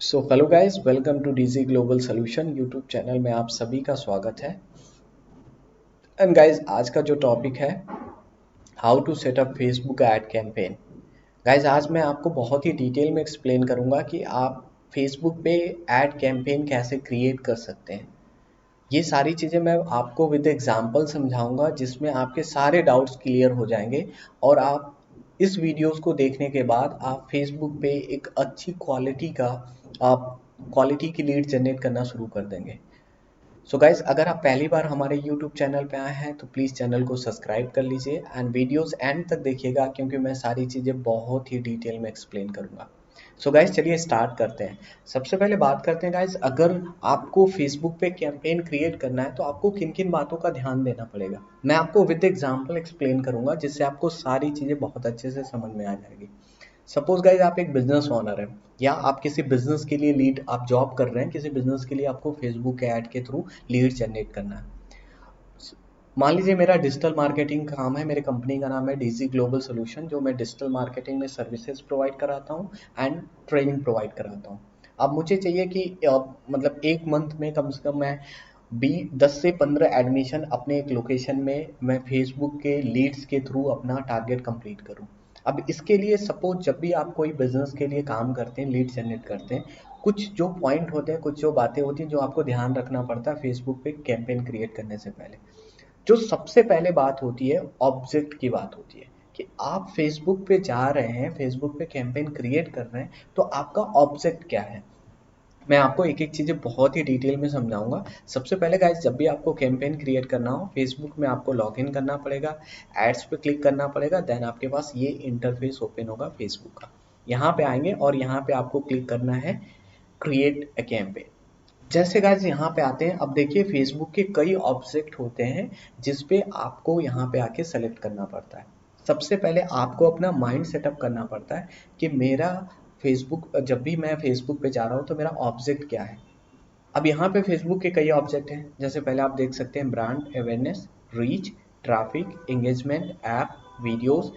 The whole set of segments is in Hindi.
So hello guys, welcome to DG global solution YouTube channel में आप सभी का स्वागत है। एंड गाइस, आज का जो टॉपिक है how to set up Facebook ad campaign. Guys, आज मैं आपको बहुत ही डिटेल में एक्सप्लेन करूंगा कि आप फेसबुक पे ऐड कैंपेन कैसे क्रिएट कर सकते हैं। ये सारी चीज़ें मैं आपको विद एग्जांपल समझाऊंगा जिसमें आपके सारे डाउट्स क्लियर हो जाएंगे और आप इस वीडियोस को देखने के बाद आप फेसबुक पे एक अच्छी क्वालिटी की लीड जनरेट करना शुरू कर देंगे। सो गाइज, अगर आप पहली बार हमारे यूट्यूब चैनल पे आए हैं तो प्लीज़ चैनल को सब्सक्राइब कर लीजिए एंड वीडियोस एंड तक देखिएगा क्योंकि मैं सारी चीज़ें बहुत ही डिटेल में एक्सप्लेन करूंगा। सो गाइज, चलिए स्टार्ट करते हैं। सबसे पहले बात करते हैं गाइज, अगर आपको फेसबुक पे कैंपेन क्रिएट करना है तो आपको किन किन बातों का ध्यान देना पड़ेगा। मैं आपको विद एग्जाम्पल एक्सप्लेन करूंगा जिससे आपको सारी चीज़ें बहुत अच्छे से समझ में आ जाएगी। सपोज गाइज, आप एक बिजनेस ओनर हैं या आप किसी बिजनेस के लिए लीड आप जॉब कर रहे हैं, किसी बिजनेस के लिए आपको फेसबुक के ऐड के थ्रू लीड जनरेट करना है। मान लीजिए मेरा डिजिटल मार्केटिंग का काम है, मेरे कंपनी का नाम है डीजी ग्लोबल सोल्यूशन, जो मैं डिजिटल मार्केटिंग में सर्विसेज प्रोवाइड कराता हूँ एंड ट्रेनिंग प्रोवाइड कराता हूँ। अब मुझे चाहिए कि मतलब एक मंथ में कम से कम मैं 10 से 15 एडमिशन अपने एक लोकेशन में मैं फेसबुक के लीड्स के थ्रू अपना टारगेट कंप्लीट करूँ। अब इसके लिए सपोज जब भी आप कोई बिजनेस के लिए काम करते हैं, लीड जनरेट करते हैं, कुछ जो पॉइंट होते हैं, कुछ जो बातें होती हैं जो आपको ध्यान रखना पड़ता है फेसबुक पे कैंपेन क्रिएट करने से पहले। जो सबसे पहले बात होती है ऑब्जेक्ट की बात होती है कि आप फेसबुक पे जा रहे हैं, फेसबुक पे कैंपेन क्रिएट कर रहे हैं, तो आपका ऑब्जेक्ट क्या है। मैं आपको एक एक चीज़ें बहुत ही डिटेल में समझाऊंगा। सबसे पहले गाइस, जब भी आपको कैंपेन क्रिएट करना हो फेसबुक में आपको लॉगिन करना पड़ेगा, एड्स पे क्लिक करना पड़ेगा, देन आपके पास ये इंटरफेस ओपन होगा फेसबुक का। यहाँ पे आएंगे और यहाँ पे आपको क्लिक करना है क्रिएट अ कैंपेन। जैसे गाइस यहाँ पे आते हैं, अब देखिए फेसबुक के कई ऑब्जेक्ट होते हैं जिसपे आपको यहाँ पे आके सेलेक्ट करना पड़ता है। सबसे पहले आपको अपना माइंड सेटअप करना पड़ता है कि मेरा फेसबुक, जब भी मैं फेसबुक पे जा रहा हूँ तो मेरा ऑब्जेक्ट क्या है। अब यहाँ पे फेसबुक के कई ऑब्जेक्ट हैं, जैसे पहले आप देख सकते हैं brand awareness, reach, traffic, engagement, app, videos,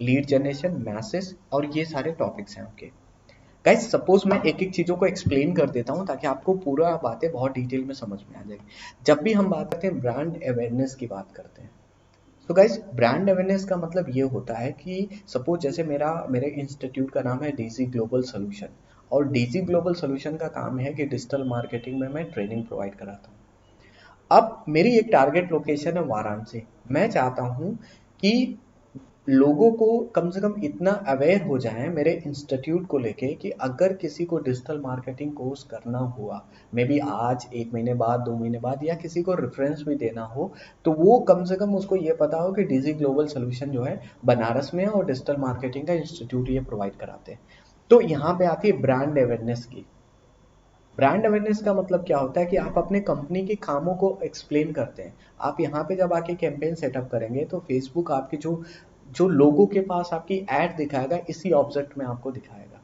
lead generation, message, और ये सारे टॉपिक्स हैं आपके। गाइस, सपोज मैं एक एक चीज़ों को एक्सप्लेन कर देता हूँ ताकि आपको पूरा बातें बहुत डिटेल में समझ में आ जाएगी। जब भी हम बात करते हैं ब्रांड अवेयरनेस की बात करते हैं, तो गाइस ब्रांड अवेयरनेस का मतलब ये होता है कि सपोज जैसे मेरे इंस्टीट्यूट का नाम है डीजी ग्लोबल सोल्यूशन, और डीजी ग्लोबल सोल्यूशन का काम है कि डिजिटल मार्केटिंग में मैं ट्रेनिंग प्रोवाइड कराता हूँ। अब मेरी एक टारगेट लोकेशन है वाराणसी। मैं चाहता हूँ कि लोगों को कम से कम इतना अवेयर हो जाएं मेरे इंस्टीट्यूट को लेके कि अगर किसी को डिजिटल मार्केटिंग कोर्स करना हुआ, मे बी आज, एक महीने बाद, 2 महीने बाद, या किसी को रेफरेंस भी देना हो, तो वो कम से कम उसको ये पता हो कि डीजी ग्लोबल सोल्यूशन जो है बनारस में है और डिजिटल मार्केटिंग का इंस्टीट्यूट ये प्रोवाइड कराते हैं। तो यहाँ पे आती है ब्रांड अवेयरनेस की। ब्रांड अवेयरनेस का मतलब क्या होता है कि आप अपने कंपनी के कामों को एक्सप्लेन करते हैं। आप यहाँ पे जब आके कैंपेन सेटअप करेंगे तो फेसबुक आपके जो जो लोगों के पास आपकी ऐड दिखाएगा, इसी ऑब्जेक्ट में आपको दिखाएगा।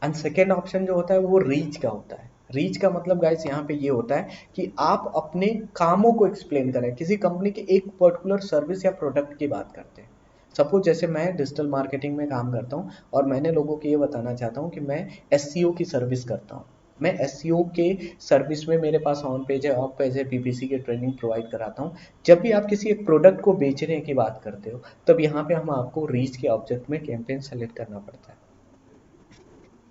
एंड सेकेंड ऑप्शन जो होता है वो रीच का होता है। रीच का मतलब गाइस यहाँ पे ये होता है कि आप अपने कामों को एक्सप्लेन करें, किसी कंपनी के एक पर्टिकुलर सर्विस या प्रोडक्ट की बात करते हैं। सपोज जैसे मैं डिजिटल मार्केटिंग में काम करता हूँ और मैंने लोगों को ये बताना चाहता हूँ कि मैं एसईओ की सर्विस करता हूँ। मैं एसईओ के सर्विस में मेरे पास ऑन पेज है, ऑफ पेज है, पीपीसी की ट्रेनिंग प्रोवाइड कराता हूँ। जब भी आप किसी एक प्रोडक्ट को बेचने की बात करते हो तब यहाँ पे हम आपको रीच के ऑब्जेक्ट में कैंपेन सेलेक्ट करना पड़ता है।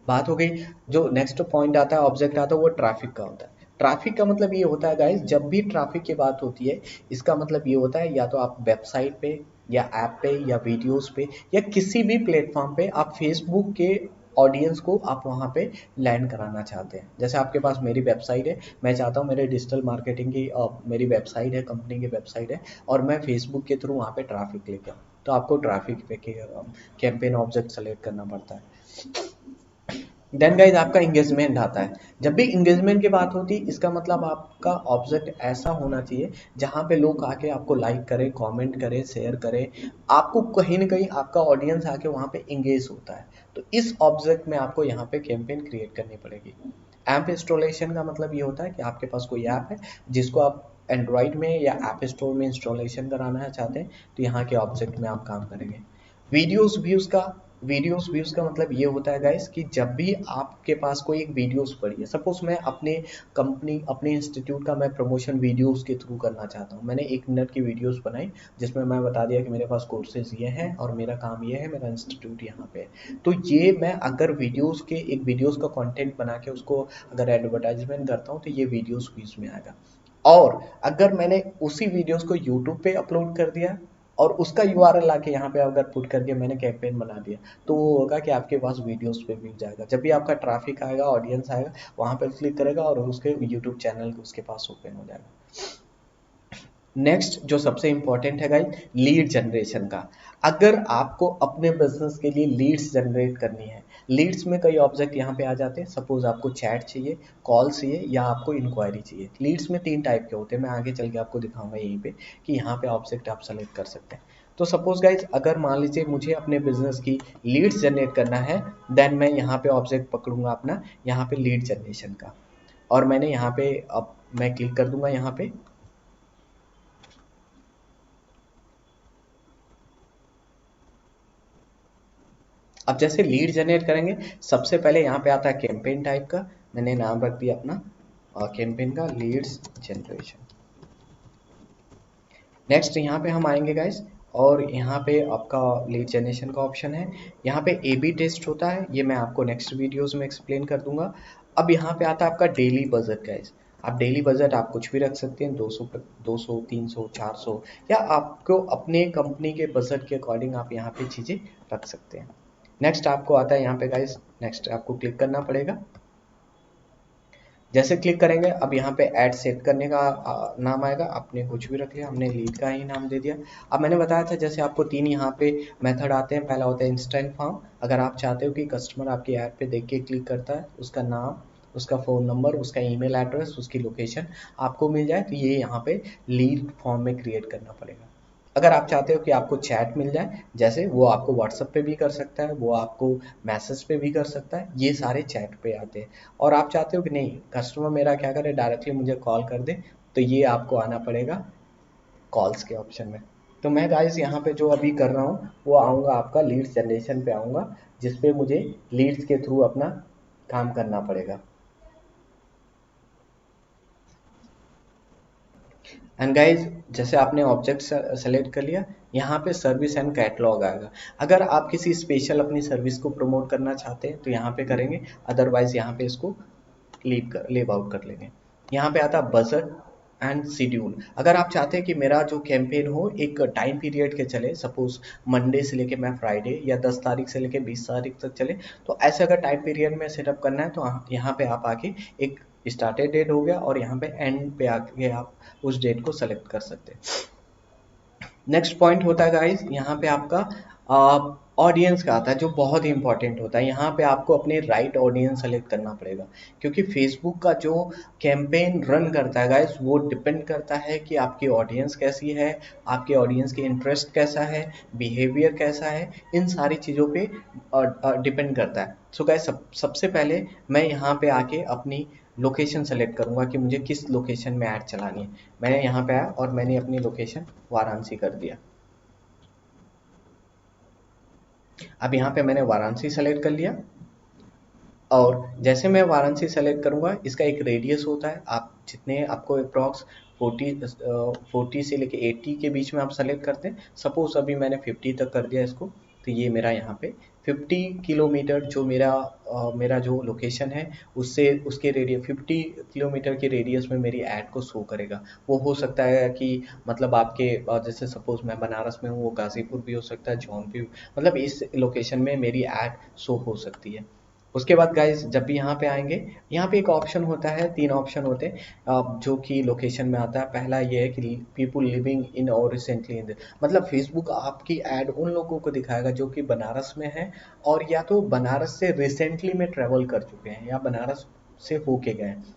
बात हो गई। जो नेक्स्ट पॉइंट आता है, ऑब्जेक्ट आता है, वो ट्रैफिक का होता है। ट्रैफिक का मतलब ये होता है गाइस, जब भी ट्रैफिक की बात होती है इसका मतलब ये होता है या तो आप वेबसाइट पे या ऐप पे या वीडियोस पे या किसी भी प्लेटफॉर्म पे आप फेसबुक के ऑडियंस को आप वहाँ पे लैंड कराना चाहते हैं। जैसे आपके पास मेरी वेबसाइट है, मैं चाहता हूँ मेरे डिजिटल मार्केटिंग की मेरी वेबसाइट है, कंपनी की वेबसाइट है, और मैं फेसबुक के थ्रू वहाँ पे ट्रैफिक लेके आऊँ, तो आपको ट्रैफिक पे कैंपेन ऑब्जेक्ट सेलेक्ट करना पड़ता है। देन गाइज आपका इंगेजमेंट आता है। जब भी इंगेजमेंट की बात होती है इसका मतलब आपका ऑब्जेक्ट ऐसा होना चाहिए जहां पे लोग आके आपको लाइक करें, कमेंट करें, शेयर करें, आपको कहीं ना कहीं आपका ऑडियंस आके वहां पे इंगेज होता है। तो इस ऑब्जेक्ट में आपको यहाँ पे कैंपेन क्रिएट करनी पड़ेगी। ऐप इंस्टॉलेशन का मतलब ये होता है कि आपके पास कोई ऐप है जिसको आप एंड्रॉइड में या ऐप स्टोर में इंस्टॉलेशन कराना चाहते हैं, तो यहाँ के ऑब्जेक्ट में आप काम करेंगे। वीडियोस भी उसका वीडियोस व्यूज का मतलब ये होता है गाइस कि जब भी आपके पास कोई एक वीडियोस पड़ी है, सपोज मैं अपने कंपनी अपने इंस्टीट्यूट का मैं प्रमोशन वीडियोस के थ्रू करना चाहता हूँ, मैंने 1 मिनट की वीडियोस बनाई जिसमें मैं बता दिया कि मेरे पास कोर्सेज ये हैं और मेरा काम ये है, मेरा इंस्टीट्यूट यहाँ पे है। तो ये मैं अगर वीडियोस के एक वीडियोस का कंटेंट बना के उसको अगर एडवर्टाइजमेंट करता हूँ तो ये वीडियोस व्यूज में आएगा। और अगर मैंने उसी वीडियोस को यूट्यूब पे अपलोड कर दिया और उसका यूआरएल आके यहाँ पे अगर पुट करके मैंने कैंपेन बना दिया, तो वो होगा कि आपके पास वीडियोस पे व्यूज आएगा। जब भी आपका ट्रैफिक आएगा, ऑडियंस आएगा, वहां पे क्लिक करेगा और उसके यूट्यूब चैनल उसके पास ओपन हो जाएगा। नेक्स्ट जो सबसे इंपॉर्टेंट है गाइस, लीड जनरेशन का। अगर आपको अपने बिजनेस के लिए लीड्स जनरेट करनी है, लीड्स में कई ऑब्जेक्ट यहाँ पे आ जाते हैं। सपोज आपको चैट चाहिए, कॉल चाहिए या आपको इंक्वायरी चाहिए। लीड्स में 3 टाइप के होते हैं, मैं आगे चल के आपको दिखाऊंगा यहीं पे कि यहाँ पे ऑब्जेक्ट आप सेलेक्ट कर सकते हैं। तो सपोज गाइज अगर मान लीजिए मुझे अपने बिजनेस की लीड्स जनरेट करना है, देन मैं यहाँ पे ऑब्जेक्ट पकड़ूंगा अपना, यहाँ पे लीड जनरेशन का, और मैंने यहाँ पे अब मैं क्लिक कर दूंगा यहाँ पे। अब जैसे लीड जनरेट करेंगे, सबसे पहले यहाँ पे आता है कैंपेन टाइप का, मैंने नाम रख दिया अपना कैंपेन का लीड्स जनरेशन। नेक्स्ट यहाँ पे हम आएंगे गाइस, और यहाँ पे आपका लीड जनरेशन का ऑप्शन है। यहाँ पे ए बी टेस्ट होता है, ये मैं आपको नेक्स्ट वीडियोस में एक्सप्लेन कर दूंगा। अब यहाँ पे आता है आपका डेली बजट गाइस। आप डेली बजट आप कुछ भी रख सकते हैं, 200 300 400, या आपको अपने कंपनी के बजट के अकॉर्डिंग आप यहाँ पे चीज़ें रख सकते हैं। नेक्स्ट आपको आता है यहाँ पे गाइस, नेक्स्ट आपको क्लिक करना पड़ेगा। जैसे क्लिक करेंगे, अब यहाँ पे ऐड सेट करने का नाम आएगा, आपने कुछ भी रख लिया, हमने लीड का ही नाम दे दिया। अब मैंने बताया था जैसे आपको 3 यहाँ पे मेथड आते हैं। पहला होता है इंस्टेंट फॉर्म। अगर आप चाहते हो कि कस्टमर आपकी ऐड पे देख के क्लिक करता है, उसका नाम, उसका फ़ोन नंबर, उसका ईमेल एड्रेस, उसकी लोकेशन आपको मिल जाए, तो ये यहाँ पे लीड फॉर्म में क्रिएट करना पड़ेगा। अगर आप चाहते हो कि आपको चैट मिल जाए, जैसे वो आपको व्हाट्सएप पे भी कर सकता है, वो आपको मैसेज पे भी कर सकता है, ये सारे चैट पे आते हैं। और आप चाहते हो कि नहीं कस्टमर मेरा क्या करे, डायरेक्टली मुझे कॉल कर दे, तो ये आपको आना पड़ेगा कॉल्स के ऑप्शन में। तो मैं गाइस यहाँ पे जो अभी कर रहा हूँ वो आऊँगा आपका लीड्स जनरेशन पे आऊँगा, जिसपे मुझे लीड्स के थ्रू अपना काम करना पड़ेगा। एंड गाइज जैसे आपने ऑब्जेक्ट सेलेक्ट कर लिया, यहाँ पे सर्विस एंड कैटलॉग आएगा। अगर आप किसी स्पेशल अपनी सर्विस को प्रमोट करना चाहते हैं तो यहाँ पे करेंगे, अदरवाइज यहाँ पे इसको लीव आउट कर लेंगे। यहाँ पे आता है बजट एंड शेड्यूल। अगर आप चाहते हैं कि मेरा जो कैंपेन हो एक टाइम पीरियड के चले, सपोज मंडे से लेके मैं फ्राइडे, या 10 तारीख से लेके 20 तारीख तक चले, तो ऐसे अगर टाइम पीरियड में सेटअप करना है तो यहाँ पे आप आके एक स्टार्टेड डेट हो गया और यहाँ पे एंड पे आके आप उस डेट को सेलेक्ट कर सकते हैं। नेक्स्ट पॉइंट होता है गाइस, यहाँ पे आपका ऑडियंस का आता है, जो बहुत ही इंपॉर्टेंट होता है। यहाँ पे आपको अपने राइट ऑडियंस सेलेक्ट करना पड़ेगा, क्योंकि फेसबुक का जो कैंपेन रन करता है गाइस, वो डिपेंड करता है कि आपकी ऑडियंस कैसी है, आपके ऑडियंस की इंटरेस्ट कैसा है, बिहेवियर कैसा है, इन सारी चीज़ों पे डिपेंड करता है। सो गाइस सबसे पहले मैं यहाँ पे आके अपनी लोकेशन सेलेक्ट करूँगा कि मुझे किस लोकेशन में ऐड चलानी है। मैंने यहाँ पे आया और मैंने अपनी लोकेशन वाराणसी कर दिया। अब यहाँ पे मैंने वाराणसी सेलेक्ट कर लिया, और जैसे मैं वाराणसी सेलेक्ट करूँगा, इसका एक रेडियस होता है, आप जितने आपको अप्रॉक्स 40 से लेके 80 के बीच में आप सेलेक्ट करते हैं। सपोज अभी मैंने 50 तक कर दिया इसको, तो ये मेरा यहाँ पे 50 किलोमीटर जो मेरा जो लोकेशन है, उससे उसके रेडियस 50 किलोमीटर के रेडियस में मेरी ऐड को शो करेगा। वो हो सकता है कि मतलब आपके जैसे सपोज मैं बनारस में हूँ, वो गाजीपुर भी हो सकता है, जौनपुर, मतलब इस लोकेशन में मेरी ऐड शो हो सकती है। उसके बाद गाइस जब भी यहाँ पे आएंगे, यहाँ पे एक ऑप्शन होता है, 3 ऑप्शन होते हैं जो कि लोकेशन में आता है। पहला ये है कि पीपुल लिविंग इन और रिसेंटली इन, मतलब फेसबुक आपकी ऐड उन लोगों को दिखाएगा जो कि बनारस में है, और या तो बनारस से रिसेंटली में ट्रेवल कर चुके हैं, या बनारस से होके गए हैं।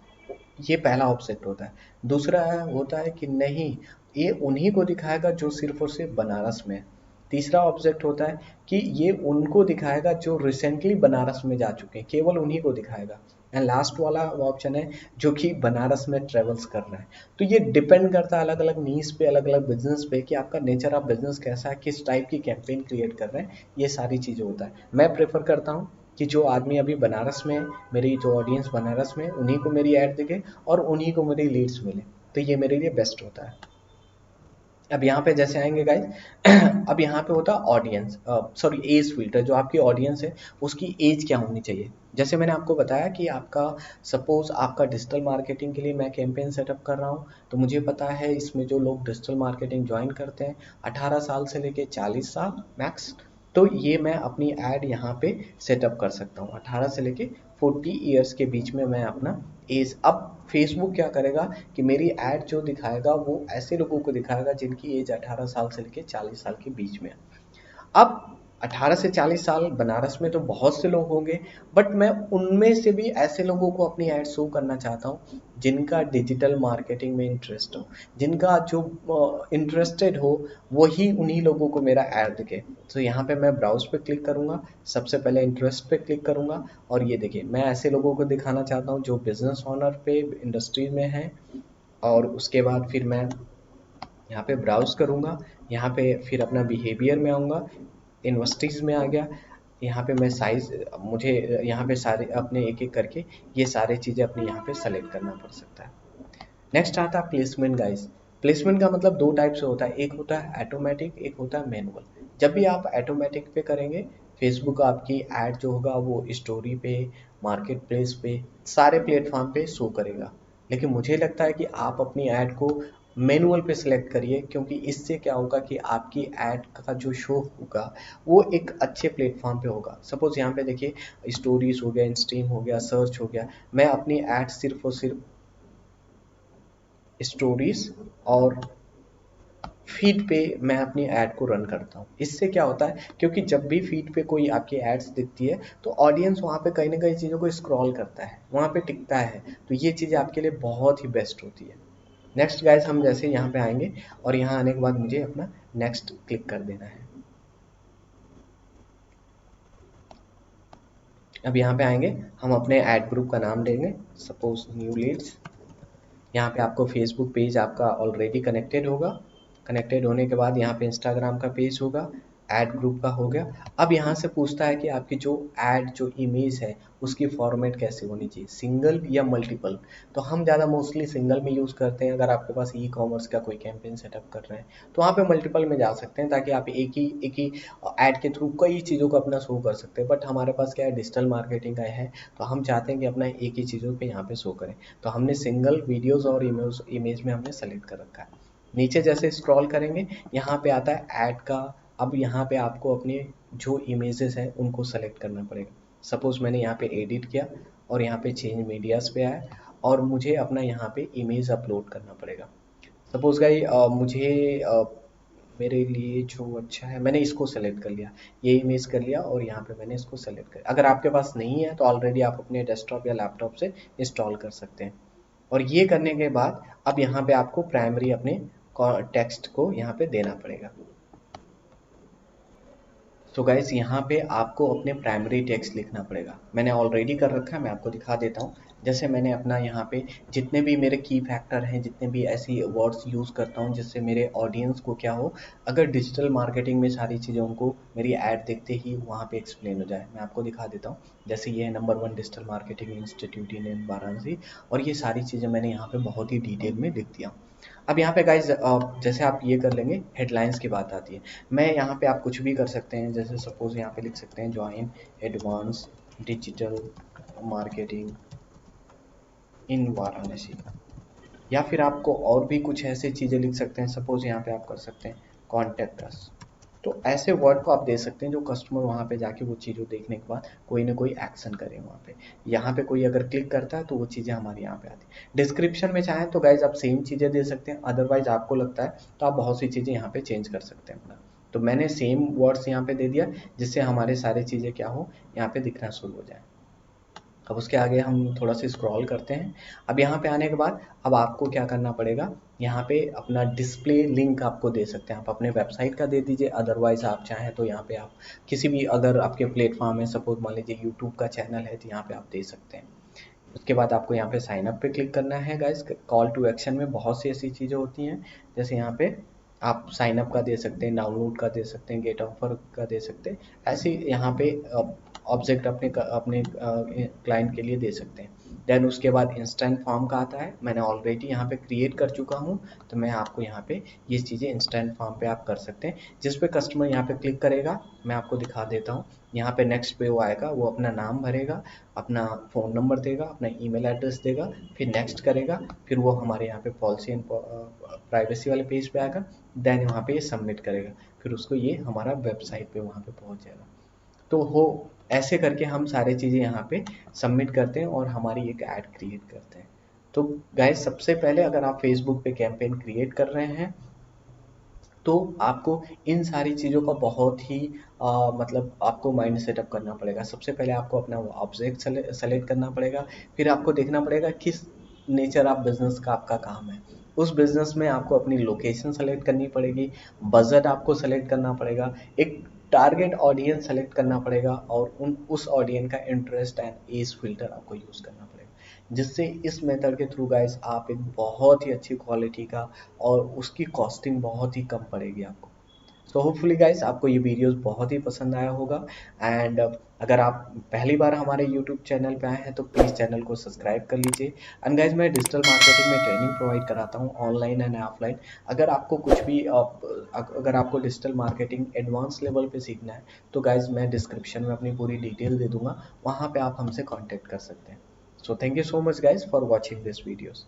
ये पहला ऑप्शन होता है। दूसरा होता है कि नहीं, ये उन्हीं को दिखाएगा जो सिर्फ और सिर्फ बनारस में है। तीसरा ऑब्जेक्ट होता है कि ये उनको दिखाएगा जो रिसेंटली बनारस में जा चुके हैं, केवल उन्हीं को दिखाएगा। एंड लास्ट वाला ऑप्शन है जो कि बनारस में ट्रेवल्स कर रहे हैं। तो ये डिपेंड करता है अलग अलग नीश पे, अलग अलग बिजनेस पे, कि आपका नेचर ऑफ बिजनेस कैसा है, किस टाइप की कैंपेन क्रिएट कर रहे हैं, ये सारी चीज़ें होता है। मैं प्रेफर करता हूँ कि जो आदमी अभी बनारस में है, मेरी जो ऑडियंस बनारस में है, उन्हीं को मेरी ऐड दिखे और उन्हीं को मेरी लीड्स मिले, तो ये मेरे लिए बेस्ट होता है। अब यहाँ पे जैसे आएंगे गाइज अब यहाँ पे होता है ऑडियंस, सॉरी एज फिल्टर। जो आपकी ऑडियंस है उसकी एज क्या होनी चाहिए। जैसे मैंने आपको बताया कि आपका सपोज आपका डिजिटल मार्केटिंग के लिए मैं कैंपेन सेटअप कर रहा हूँ, तो मुझे पता है इसमें जो लोग डिजिटल मार्केटिंग ज्वाइन करते हैं 18 साल से लेके 40 साल मैक्स। तो ये मैं अपनी ऐड यहाँ पे सेटअप कर सकता हूँ 18 से लेके 40 ईयर्स के बीच में मैं अपना एज। अब फेसबुक क्या करेगा कि मेरी ऐड जो दिखाएगा वो ऐसे लोगों को दिखाएगा जिनकी एज 18 साल से लेके 40 साल के बीच में है। अब 18 से 40 साल बनारस में तो बहुत से लोग होंगे, बट मैं उनमें से भी ऐसे लोगों को अपनी ऐड शो करना चाहता हूँ जिनका डिजिटल मार्केटिंग में इंटरेस्ट हो, जिनका जो इंटरेस्टेड हो वही उन्हीं लोगों को मेरा ऐड दिखे। तो यहाँ पे मैं ब्राउज पे क्लिक करूँगा, सबसे पहले इंटरेस्ट पे क्लिक करूँगा, और ये देखिए मैं ऐसे लोगों को दिखाना चाहता हूँ जो बिजनेस ओनर पे इंडस्ट्री में है। और उसके बाद फिर मैं यहाँ पे ब्राउज करूँगा, यहाँ पे फिर अपना बिहेवियर में आऊँगा, इन्वेस्टीज में आ गया। यहाँ पे मैं साइज, मुझे यहाँ पे सारे अपने एक एक करके ये सारे चीज़ें अपने यहाँ पे सेलेक्ट करना पड़ सकता है। नेक्स्ट आता है प्लेसमेंट गाइस। प्लेसमेंट का मतलब दो टाइप से होता है, एक होता है ऑटोमेटिक, एक होता है मैनुअल। जब भी आप ऑटोमेटिक पे करेंगे, फेसबुक आपकी ऐड जो होगा वो स्टोरी पे, मार्केट प्लेस पे, सारे प्लेटफॉर्म पे शो करेगा। लेकिन मुझे लगता है कि आप अपनी ऐड को मैनुअल पे सिलेक्ट करिए, क्योंकि इससे क्या होगा कि आपकी ऐड का जो शो होगा वो एक अच्छे प्लेटफॉर्म पे होगा। सपोज यहाँ पे देखिए स्टोरीज हो गया, इंस्ट्रीम हो गया, सर्च हो गया, मैं अपनी ऐड सिर्फ और सिर्फ स्टोरीज और फीड पे मैं अपनी ऐड को रन करता हूँ। इससे क्या होता है, क्योंकि जब भी फीड पे कोई आपकी एड्स दिखती है तो ऑडियंस वहाँ पे कहीं ना कहीं चीज़ों को स्क्रॉल करता है, वहाँ पे टिकता है, तो ये चीज़ें आपके लिए बहुत ही बेस्ट होती है। नेक्स्ट गाइस, हम जैसे यहाँ पे आएंगे और यहाँ आने के बाद मुझे अपना नेक्स्ट क्लिक कर देना है। अब यहाँ पे आएंगे, हम अपने ऐड ग्रुप का नाम देंगे, सपोज न्यू लीड्स। यहाँ पे आपको फेसबुक पेज आपका ऑलरेडी कनेक्टेड होगा, कनेक्टेड होने के बाद यहाँ पे इंस्टाग्राम का पेज होगा, ऐड ग्रुप का हो गया। अब यहाँ से पूछता है कि आपकी जो ऐड जो इमेज है उसकी फॉर्मेट कैसे होनी चाहिए, सिंगल या मल्टीपल। तो हम ज़्यादा मोस्टली सिंगल में यूज़ करते हैं। अगर आपके पास ई कॉमर्स का कोई कैंपेन सेटअप कर रहे हैं तो वहाँ पे मल्टीपल में जा सकते हैं, ताकि आप एक ही ऐड के थ्रू कई चीज़ों को अपना शो कर सकते हैं। बट हमारे पास क्या है, डिजिटल मार्केटिंग का है, तो हम चाहते हैं कि अपना एक ही चीज़ों पे यहाँ पे शो करें। तो हमने सिंगल वीडियोस और इमेज में हमने सेलेक्ट कर रखा है। नीचे जैसे स्क्रॉल करेंगे यहाँ पे आता है ऐड का। अब यहाँ पे आपको अपने जो इमेजेस हैं उनको सेलेक्ट करना पड़ेगा। सपोज मैंने यहाँ पे एडिट किया और यहाँ पे चेंज मीडियाज पे आया और मुझे अपना यहाँ पे इमेज अपलोड करना पड़ेगा। सपोज गाइस मुझे मेरे लिए जो अच्छा है मैंने इसको सेलेक्ट कर लिया, ये इमेज कर लिया और यहाँ पे मैंने इसको सेलेक्ट कर। अगर आपके पास नहीं है तो ऑलरेडी आप अपने डेस्कटॉप या लैपटॉप से इंस्टॉल कर सकते हैं। और ये करने के बाद अब यहाँ पे आपको प्राइमरी अपने टेक्स्ट को यहाँ पे देना पड़ेगा। तो गाइस यहाँ पे आपको अपने प्राइमरी टेक्स्ट लिखना पड़ेगा। मैंने ऑलरेडी कर रखा है, मैं आपको दिखा देता हूँ। जैसे मैंने अपना यहाँ पे जितने भी मेरे की फैक्टर हैं, जितने भी ऐसी वर्ड्स यूज़ करता हूँ जिससे मेरे ऑडियंस को क्या हो, अगर डिजिटल मार्केटिंग में सारी चीज़ों को मेरी ऐड देखते ही वहाँ पे एक्सप्लेन हो जाए। मैं आपको दिखा देता हूँ। जैसे ये है नंबर 1 डिजिटल मार्केटिंग इंस्टीट्यूट इन वाराणसी, और ये सारी चीज़ें मैंने यहाँ पे बहुत ही डिटेल में लिख दिया। अब यहाँ पे गाइज जैसे आप ये कर लेंगे, हेडलाइंस की बात आती है। मैं यहाँ पे आप कुछ भी कर सकते हैं, जैसे सपोज यहाँ पे लिख सकते हैं join advance digital marketing in Varanasi, या फिर आपको और भी कुछ ऐसे चीज़ें लिख सकते हैं। सपोज यहाँ पे आप कर सकते हैं कॉन्टेक्ट अस। तो ऐसे वर्ड को आप दे सकते हैं जो कस्टमर वहाँ पे जाके वो चीज़ों देखने के बाद कोई ना कोई एक्शन करे वहाँ पे। यहाँ पे कोई अगर क्लिक करता है तो वो चीज़ें हमारे यहाँ पे आती है। डिस्क्रिप्शन में चाहें तो गाइज आप सेम चीज़ें दे सकते हैं, अदरवाइज आपको लगता है तो आप बहुत सी चीज़ें यहाँ पे चेंज कर सकते हैं अपना। तो मैंने सेम वर्ड्स यहाँ पे दे दिया जिससे हमारे सारी चीज़ें क्या हो, यहाँ पे दिखना शुरू हो जाए। अब उसके आगे हम थोड़ा सा स्क्रॉल करते हैं। अब यहाँ पे आने के बाद अब आपको क्या करना पड़ेगा, यहाँ पे अपना डिस्प्ले लिंक आपको दे सकते हैं, आप अपने वेबसाइट का दे दीजिए, अदरवाइज आप चाहें तो यहाँ पे आप किसी भी अगर आपके प्लेटफॉर्म है, सपोज मान लीजिए यूट्यूब का चैनल है तो यहाँ पे आप दे सकते हैं। उसके बाद आपको यहाँ पे साइन अप पे क्लिक करना है गाइस। कॉल टू एक्शन में बहुत सी ऐसी चीज़ें होती हैं, जैसे यहाँ पे आप साइन अप का दे सकते हैं, डाउनलोड का दे सकते हैं, गेट ऑफर का दे सकते हैं, ऐसे यहाँ पे ऑब्जेक्ट अपने क्लाइंट के लिए दे सकते हैं। देन उसके बाद इंस्टेंट फॉर्म का आता है, मैंने ऑलरेडी यहाँ पे क्रिएट कर चुका हूँ, तो मैं आपको यहाँ पे ये चीज़ें इंस्टेंट फॉर्म पे आप कर सकते हैं, जिस पे कस्टमर यहाँ पे क्लिक करेगा, मैं आपको दिखा देता हूँ। यहाँ पे नेक्स्ट पे वो आएगा, वो अपना नाम भरेगा, अपना फ़ोन नंबर देगा, अपना ईमेल एड्रेस देगा, फिर नेक्स्ट करेगा, फिर वो हमारे यहाँ पे पॉलिसी एंड प्राइवेसी वाले पेज पे आएगा, देन वहाँ पे ये सबमिट करेगा, फिर उसको ये हमारा वेबसाइट पे वहाँ पे पहुँच जाएगा। तो हो ऐसे करके हम सारी चीज़ें यहाँ पे सबमिट करते हैं और हमारी एक ऐड क्रिएट करते हैं। तो गाइस सबसे पहले अगर आप फेसबुक पे कैंपेन क्रिएट कर रहे हैं तो आपको इन सारी चीज़ों का बहुत ही मतलब आपको माइंड सेटअप करना पड़ेगा। सबसे पहले आपको अपना ऑब्जेक्ट सेलेक्ट करना पड़ेगा, फिर आपको देखना पड़ेगा किस नेचर ऑफ बिजनेस का आपका काम है, उस बिजनेस में आपको अपनी लोकेशन सेलेक्ट करनी पड़ेगी, बजट आपको सेलेक्ट करना पड़ेगा, एक टारगेट ऑडियंस सेलेक्ट करना पड़ेगा और उस ऑडियंस का इंटरेस्ट एंड एज फिल्टर आपको यूज़ करना पड़ेगा, जिससे इस मेथड के थ्रू गाइस आप एक बहुत ही अच्छी क्वालिटी का और उसकी कॉस्टिंग बहुत ही कम पड़ेगी आपको। सो होपफुली गाइस आपको ये वीडियोस बहुत ही पसंद आया होगा। एंड अगर आप पहली बार हमारे यूट्यूब चैनल पे आए हैं तो प्लीज़ चैनल को सब्सक्राइब कर लीजिए। एंड गाइस मैं डिजिटल मार्केटिंग में ट्रेनिंग प्रोवाइड कराता हूँ, ऑनलाइन एंड ऑफलाइन। अगर आपको कुछ भी अगर आपको डिजिटल मार्केटिंग एडवांस लेवल पे सीखना है तो गाइस मैं डिस्क्रिप्शन में अपनी पूरी डिटेल दे दूंगा, वहाँ पे आप हमसे कॉन्टेक्ट कर सकते हैं। So thank you so much guys for watching this videos.